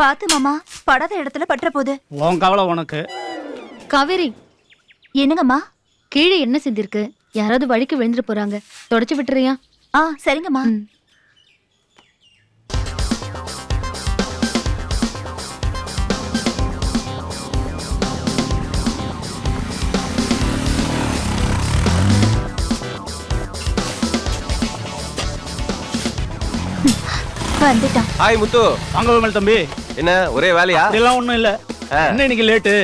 பாத்து மாமா, படாத இடத்துல பற்ற போகுது. உன் கவலை உனக்கு. காவேரி, என்னங்கம்மா? கீழே என்ன செஞ்சிருக்கு? யாராவது வழிக்கு விழுந்துட்டு போறாங்க, தொடச்சு விட்டுறியா? சரிங்கம்மா. வந்துட்டான். ஹாய் முத்து. வாங்க விமல் தம்பி. என்ன ஒரே வேலையா? இதெல்லாம் ஒண்ணும் இல்ல. என்ன இன்னைக்கு லேட்டு?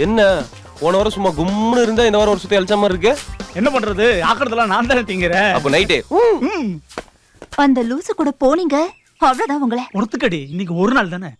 என்ன போன வாரம் சும்மா கும்முன்னு இருந்தா இந்த வாரம் ஒரு சுத்தி அழிச்ச மாதிரி இருக்கு. என்ன பண்றது, ஆக்கிறதெல்லாம் நான் தானே திங்கிறேன். அப்ப நைட்டே அந்த லூசு கூட போனீங்க, அவ்வளவுதான் உங்களை. ஒருத்துக்கடி, இன்னைக்கு ஒரு நாள் தானே.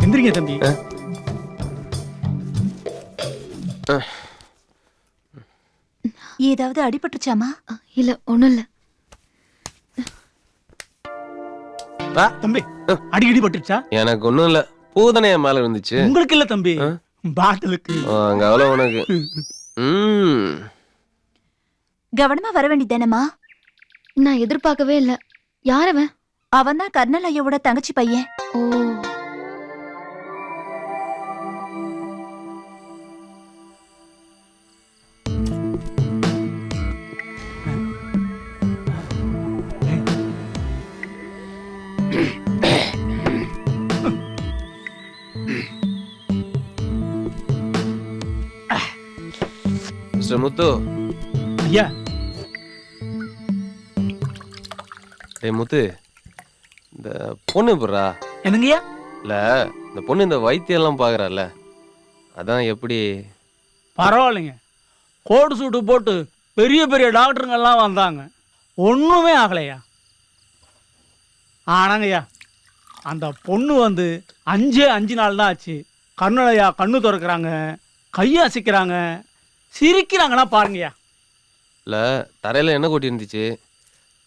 எந்திரிங்க தம்பி. ஏதாவது அடிபட்டுச்சாமா? இல்ல, ஒண்ணும் இல்ல. தம்பி, அடிக்கடி பட்டுச்சா? எனக்கு ஒண்ணும் இல்ல, பூதனை என் மேல இருந்துச்சு. உங்களுக்கு இல்ல தம்பி, பாட்டிலுக்கு. அங்க அவ்வளவு உனக்கு. கவனமா வர வேண்டியதானம்மா. நான் எதிர்பார்க்கவே இல்ல. யார் அவன்? அவன் தான் கர்னல் ஐயாவோட தங்கச்சி பையன். ஓ, மிஸ்டர் முத்து. ஐயா. டேய் முத்து, இந்த பொண்ணு போடுறா. என்னங்கய்யா? இல்ல, இந்த பொண்ணு இந்த வைத்தியம் எல்லாம் பாக்குறால, அதான் எப்படி? பரவாயில்லைங்க, கோட் சூட்டு போட்டு பெரிய பெரிய டாக்டருங்க எல்லாம் வந்தாங்க, ஒண்ணுமே ஆகலையா. ஆனாங்கய்யா, அந்த பொண்ணு வந்து 5 நாள் தான் ஆச்சு. கர்னலையா கண்ணு திறக்கிறாங்க, கையசிக்கிறாங்க, சிரிக்கிறாங்கன்னா பாருங்கய்யா. இல்ல, தரையில என்ன கொட்டி இருந்துச்சு,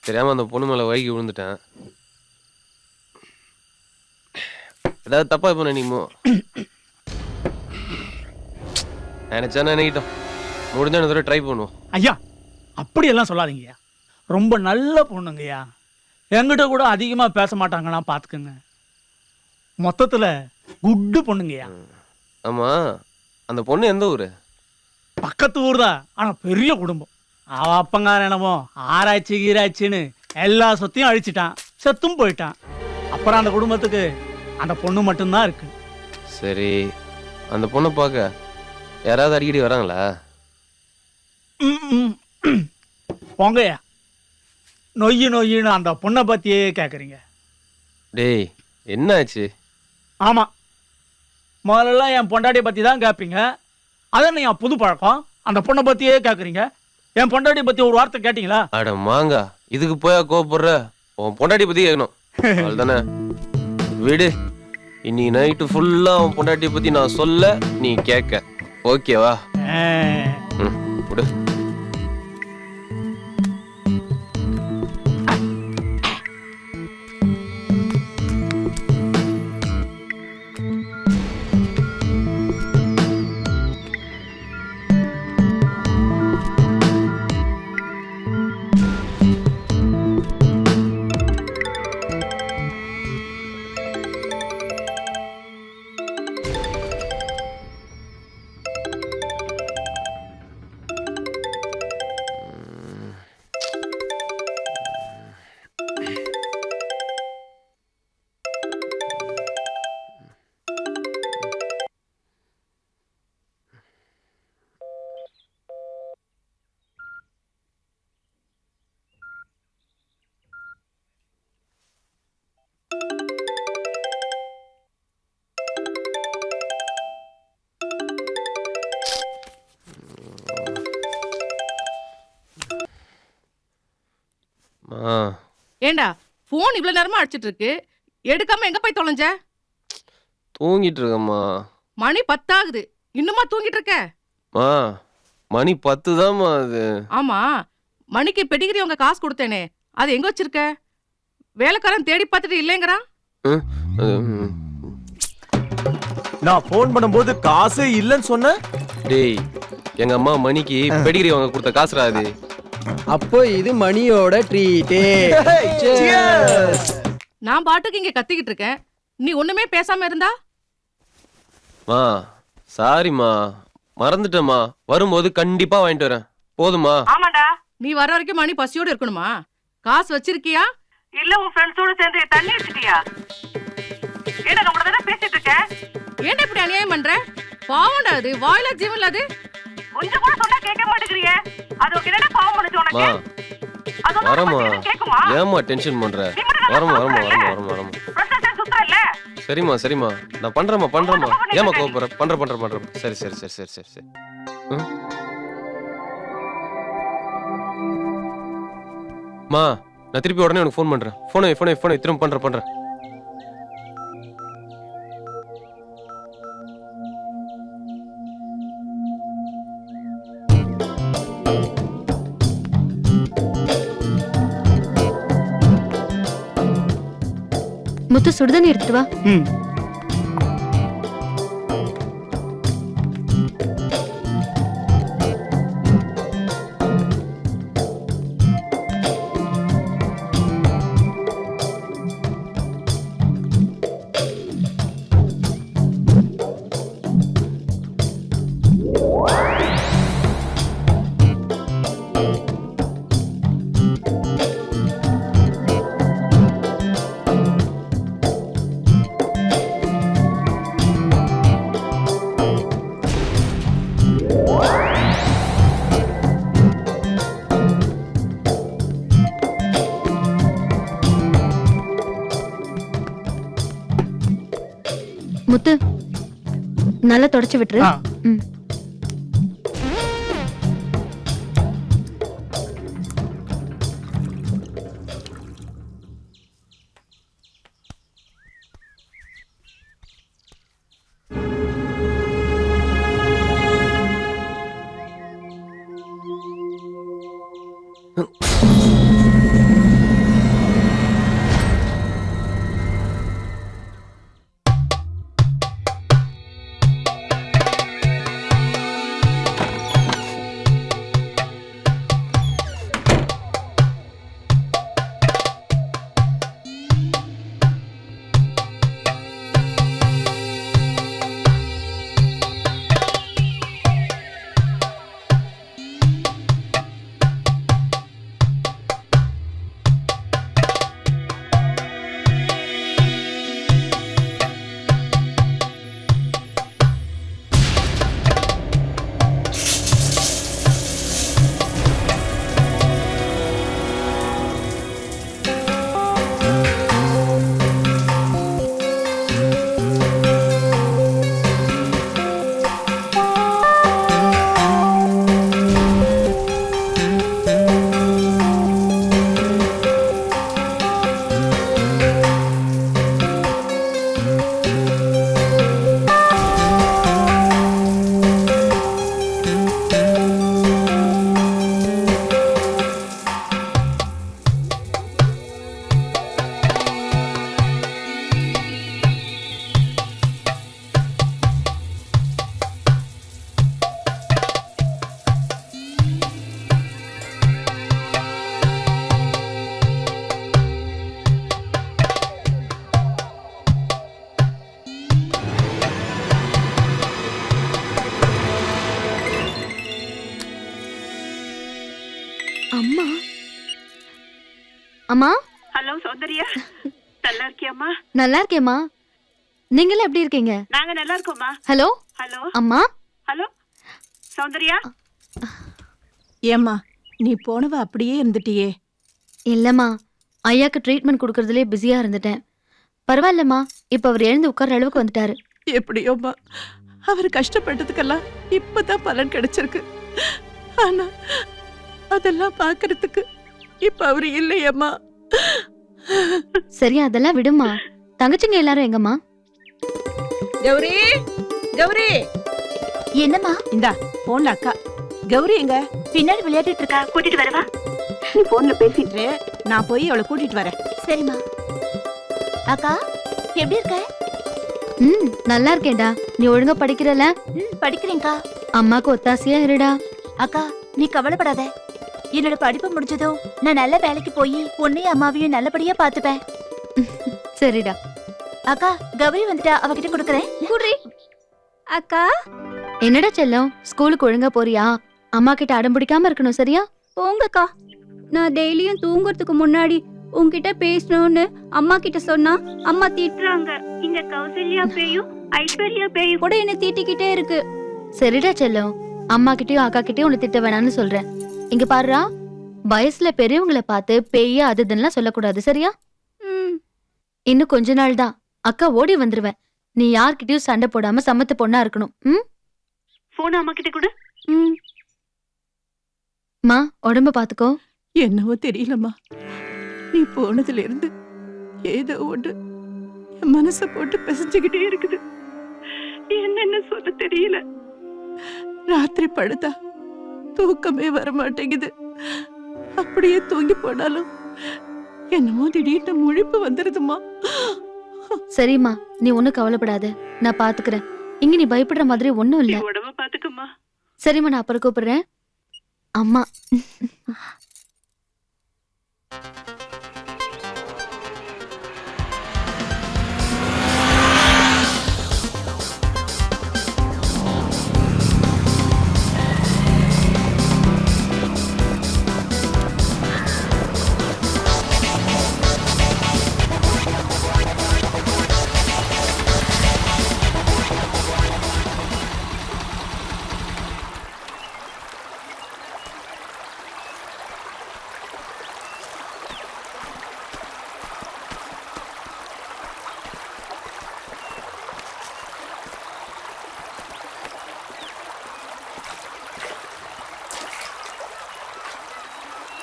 தெரியாம அந்த பொண்ணு மேல வழுக்கி விழுந்துட்டேன். ஏதாவது தப்பா இப்ப நினைக்குமோ? நினைச்சா நினைக்கிட்டோம், முடிஞ்ச ஒரு தடவை ட்ரை பண்ணுவோம். ஐயா, அப்படியெல்லாம் சொல்லாதீங்கய்யா. ரொம்ப நல்ல பொண்ணுங்கய்யா, என்கிட்ட கூட அதிகமா பேச மாட்டாங்கன்னா பாத்துக்கோங்க. மொத்தத்துல குட்டு பொண்ணுங்கய்யா. ஆமா, அந்த பொண்ணு எந்த ஊரு? பக்கத்து ஊர் தான், ஆனா பெரிய குடும்பம். அவ அப்பங்கார என்னமோ ஆராய்ச்சி கீராய்ச்சின்னு எல்லா சொத்தையும் அழிச்சிட்டான், செத்தும் போயிட்டான். அப்புறம் அந்த குடும்பத்துக்கு அந்த பொண்ணு மட்டும்தான் இருக்கு. சரி, அந்த பொண்ணை பார்க்க யாராவது அடிக்கடி வராங்களா? போங்கய்யா, நொய்யின்னு அந்த பொண்ணை பத்தியே கேக்குறீங்க. டேய், என்னாச்சு? ஆமா, முதல்ல என் பொண்டாட்டியை பத்தி தான் கேட்பீங்க. அதான் என் புது பழக்கம், அந்த பொண்ணை பத்தியே கேக்குறீங்க. என் பொண்டாட்டியை பத்தி ஒரு வார்த்தை கேட்டீங்களா? அட மாங்கா, இதுக்கு போயா கோவப்படுற? உன் பொண்டாட்டி பத்தி கேட்கணும், அவ்வளவுதானே. விடு, இன்னைக்கு நைட்டு ஃபுல்லா உன் பொண்டாட்டியை பத்தி நான் சொல்ல, நீ கேட்க. ஓகேவா? விடு. ஏண்டா போன் இவ்வளவு நேரமா அடிச்சிட்டு இருக்கு, எடுக்காம எங்க போய் தொலைஞ்ச? தூங்கிட்டு இருக்கம்மா. மணி 10 ஆகுது, இன்னுமா தூங்கிட்டு இருக்க? மா மணி 10 தான்மா அது. ஆமா, மணிக்கு பெடிகிரி உங்க காசு கொடுத்தேனே, அது எங்க வச்சிருக்க? வேலைக்காரன் தேடி பார்த்துட்டு இல்லைங்கிறான். நான் போன் பண்ணும்போது காசே இல்லைன்னு சொன்ன. டேய், எங்க அம்மா மணிக்கு பெடிகிரி வாங்க கொடுத்த காசுடா அது. அப்போ இது மணியோட ட்ரீட்டே. நான் பாட்டுக்கு இங்க கத்திக்கிட்டு இருக்கேன், நீ ஒண்ணுமே பேசாம இருந்தா? மா சாரிம்மா, மறந்துட்டேம்மா. வரும்போது கண்டிப்பா வாங்கிட்டு வரேன், போதுமா? ஆமாடா, நீ வர வரைக்கும் மணி பசியோட இருக்கணுமா? காசு வச்சிருக்கியா இல்ல உன் ஃப்ரெண்ட்ஸோட சேர்ந்து தண்ணி அடிச்சிட்டியா? ஏடா நம்ம தான பேசிட்டு இருக்க, ஏன் இப்படி அநியாயம் பண்ற? பாவம்டா, அது வாயில ஜீவன்ல, அது கொஞ்சம் கூட சொன்னா கேட்க மாட்டேங்கறியே. அது என்னடா பாவம் பண்ணுச்சு உனக்கு? அது வரமா, கேக்குமா? ஏமா டென்ஷன் பண்ற? வரமா வரமா வரமா வரமா வரமா. பிரச்சனை சுத்தம் இல்ல. சரிம்மா சரிம்மா, நான் பண்றேம்மா. ஏமா கோபப்படுற? பண்றேன். சரி சரி சரி சரி சரி சரி. மா, நான் திருப்பி உடனே உனக்கு ஃபோன் பண்றேன். போனை திரும்ப பண்றேன். முத்து சுடுதண்ணி எடுத்துட்டு வா. ம். முத்து நல்லா தொடச்சு விட்டுரு. ஆ. ம். அம்மா அம்மா. ஹலோ சௌந்தர்யா, நல்லா இருக்கியாம்மா? நல்லா இருக்கேம்மா, நீங்களும் எப்படி இருக்கீங்க? நாங்க நல்லா இருக்கோம்மா. ஹலோ ஹலோ அம்மா. ஹலோ சௌந்தர்யா. ஏம்மா நீ போனவ அப்படியே இருந்துட்டியே? இல்லம்மா, ஐயாக்கு ட்ரீட்மெண்ட் கொடுக்கறதுலே பிஸியா இருந்துட்டேன். பரவாயில்லம்மா, இப்ப அவர் எழுந்து உட்கார்ற அளவுக்கு வந்துட்டாரு. எப்படியோம்மா, அவர் கஷ்டப்பட்டதுக்கெல்லாம் இப்பதான் பலன் கிடைச்சிருக்கு. ஆனா அதெல்லாம் பாக்குறதுக்கு இப்ப அவரு இல்லையம்மா. சரி அதெல்லாம் விடுமா. தங்கச்சிங்க எல்லாரும் எங்கம்மா? கௌரி கௌரி என்னம்மா? இந்தா போன்ல அக்கா. கௌரி எங்க? பின்னாடி விளையாடிட்டு இருக்கா, கூட்டிட்டு வரவா? நீ போன்ல பேசிட்டு இரு, நான் போய் அவளை கூட்டிட்டு வரேன். சரிம்மா. அக்கா எப்படி இருக்க? நல்லா இருக்கேன்டா. நீ ஒழுங்கா படிக்கிறல? படிக்கிறேன்க்கா. அம்மாக்கு ஒத்தாசையா இருடா. அக்கா நீ கவலைப்படாத. என்னோட படிப்பு முடிஞ்சதும் நான் நல்ல வேலைக்கு போய் உன்னையும் அம்மாவையும் நல்லபடியா பாத்துப்பேன். சரிடா. அக்கா கௌரி வந்துட்டா, அவகிட்ட கொடுக்கறேன். அக்கா என்னடா செல்லம், ஸ்கூலுக்கு ஒழுங்கா போறியா? அம்மா கிட்ட அடம் பிடிக்காம இருக்கணும், சரியா? போங்கக்கா. நான் டெய்லியும் தூங்குறதுக்கு முன்னாடி உன்கிட்ட பேசணும்னு அம்மா கிட்ட சொன்னா அம்மா திட்டுறாங்க. இங்க கௌசல்யா பேயும் ஐஸ்வர்யா பேயும் கூட என்ன திட்டிக்கிட்டே இருக்கு. சரிடா செல்லம், அம்மா கிட்டயும் அக்கா கிட்டயும் உன்னை திட்ட வேணாம்னு சொல்றேன். இங்க பாருடா, வயசுல பெரியவங்களை பார்த்து பேய அது இதுன்னு சொல்லக்கூடாது, சரியா? இன்னும் கொஞ்ச நாள் தான், அக்கா ஓடி வந்துருவேன். நீ யார்கிட்டயும் சண்டை போடாம சமத்து பொண்ணா இருக்கணும். போன் அம்மா கிட்ட கூட. மா உடம்ப பாத்துக்கோ. என்னவோ தெரியலம்மா, நீ போனதுல இருந்து ஏதோ ஒன்று என் மனசை போட்டு பிசைஞ்சுக்கிட்டே இருக்குது. என்னென்ன சொல்ல தெரியல. ராத்திரி படுத்தா தூக்கமே வர மாட்டேங்குது. அப்படியே தூங்கி போனாலும் என்னமோ திடீர்னு முழிப்பு வந்துருதுமா. சரிம்மா, நீ ஒண்ணும் கவலைப்படாத, நான் பாத்துக்கிறேன். இங்க நீ பயப்படுற மாதிரி ஒண்ணும் இல்ல. உடம்ப பாத்துக்கம்மா. சரிம்மா, நான் அப்புறம் கூப்பிடுறேன். அம்மா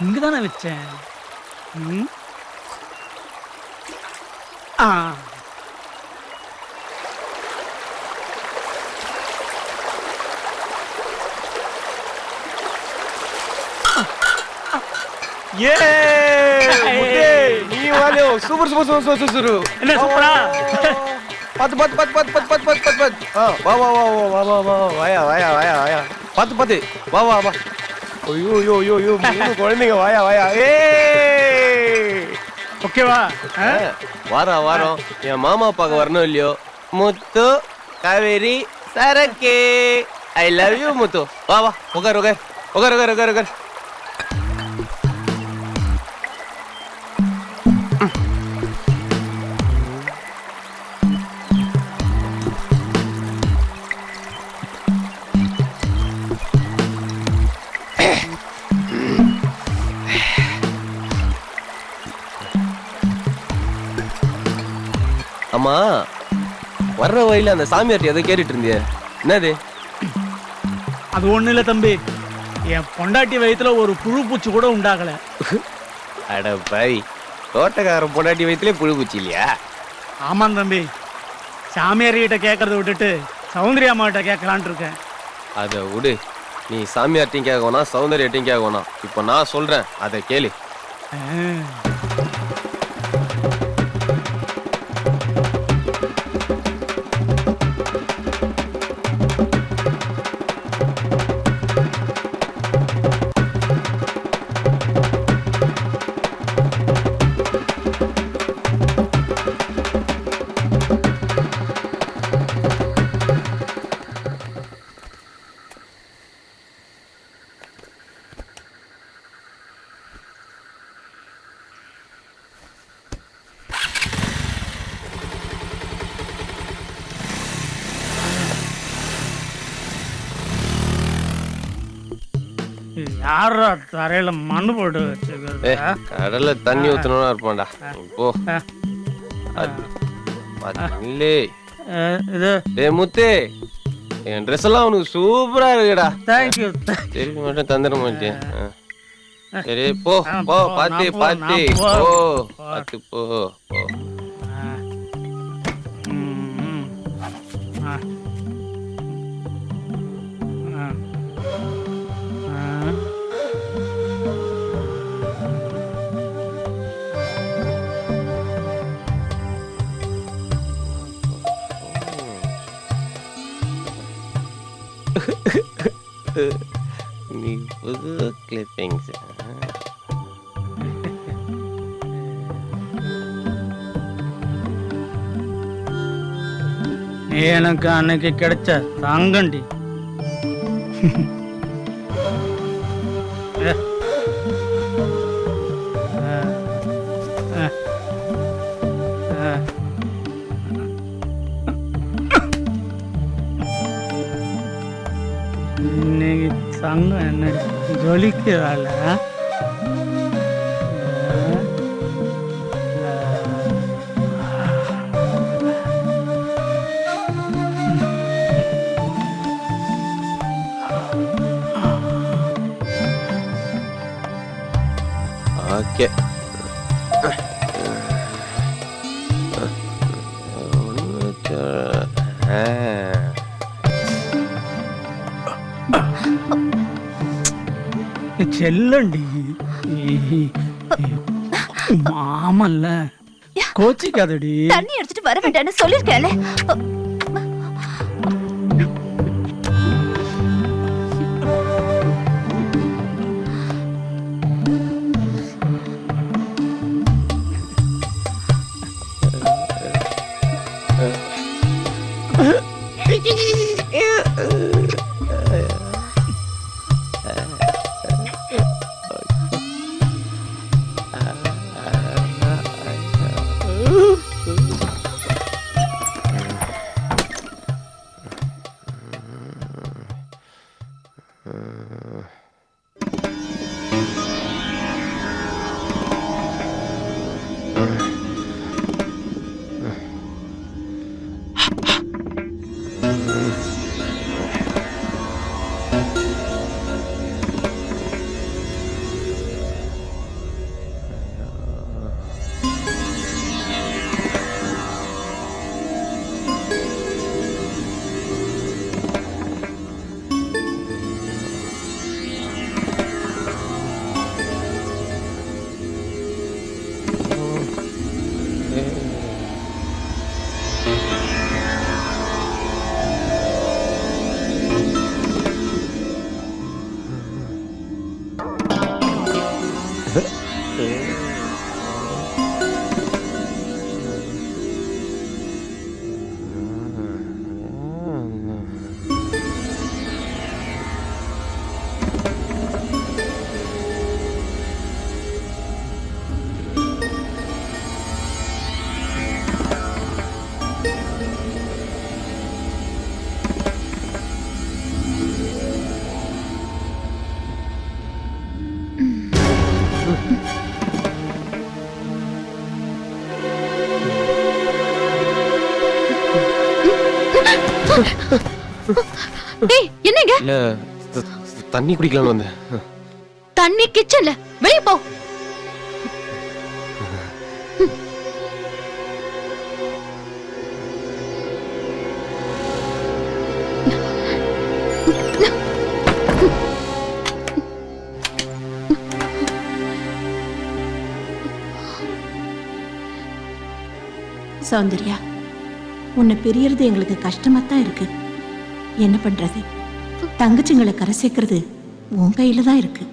இங்கதானே வச்சேன். ஆ ये मुझे नी वाले हो super super super super super என்ன சூப்பரா? पत पत पत पत पत पत पत पत पत हां वाह वाह वाह वाह वाह वाह वाया वाया वाया वाया पत पत वाह वाह वाह ஐயோ யோ யோ யோ மூணு குழந்தைங்க வாயா வாயா ஓகேவா? வாரம் வாரம் என் மாமா பார்க்க வரணும் இல்லையோ. முத்து காவேரி சரக்கே ஐ லவ் யூ முத்து. வா வா உட்கார் உட்கார் உட்கார் உட்கார் உட்கார் உட்கார். அம்மா வர்ற வழியில அந்த சாமியார்ட்ட எதை கேட்டுட்டு இருந்திய, என்னது? அது ஒண்ணு இல்ல தம்பி, என் பொண்டாட்டி வயித்துல ஒரு புழு பூச்சி கூட உண்டாகல. அட பாய், தோட்டக்காரன் பொண்டாட்டி வயிற்றுலேயே புழு பூச்சி இல்லையா? ஆமாம் தம்பி, சாமியார்கிட்ட கேட்கறத விட்டுட்டு சௌந்தர்யா அம்மாகிட்ட கேட்கலான்ட்டு இருக்கேன். அதை விடு, நீ சாமியார்ட்டையும் கேட்க வேணாம் சௌந்தர்யாட்டையும் கேட்க வேணாம். இப்போ நான் சொல்றேன், அதை கேளு. யாரா தரையில மண்ணு போட்டு வச்சுக்கிறது? கடல்ல தண்ணி ஊத்தணும்னா இருப்பான்டா. போ இல்லே முத்தே, என் ட்ரெஸ் எல்லாம் உனக்கு சூப்பரா இருக்குடா. தேங்க்யூ. திருப்பி மட்டும் தந்துட மாட்டேன். சரி போ போ, பாத்தி பாத்தி போ. பார்த்து போ போ. நீ புது கிளிப்பிங்ஸ். நீ எனக்கு அன்னைக்கு கிடைச்ச தங்கண்டி. இன்னைக்கு தங்கம் என்ன ஜொலிக்கிறாள். ஓகே செல்லண்டி மாமல்ல கோச்சிக்காதடி. தண்ணி எடுத்துட்டு வர வேண்டாம்னு சொல்லிருக்கேன். ஏய் என்னங்க? இல்ல தண்ணி குடிக்கலாம்னு வந்தேன். தண்ணி கிச்சன்ல, வெளிய போ. சௌந்தர்யா, உன்னை பிரியறது எங்களுக்கு கஷ்டமா தான் இருக்கு. என்ன பண்றது? தங்கச்சிங்களை கரை சேர்க்கறது உன் கையில தான் இருக்கு.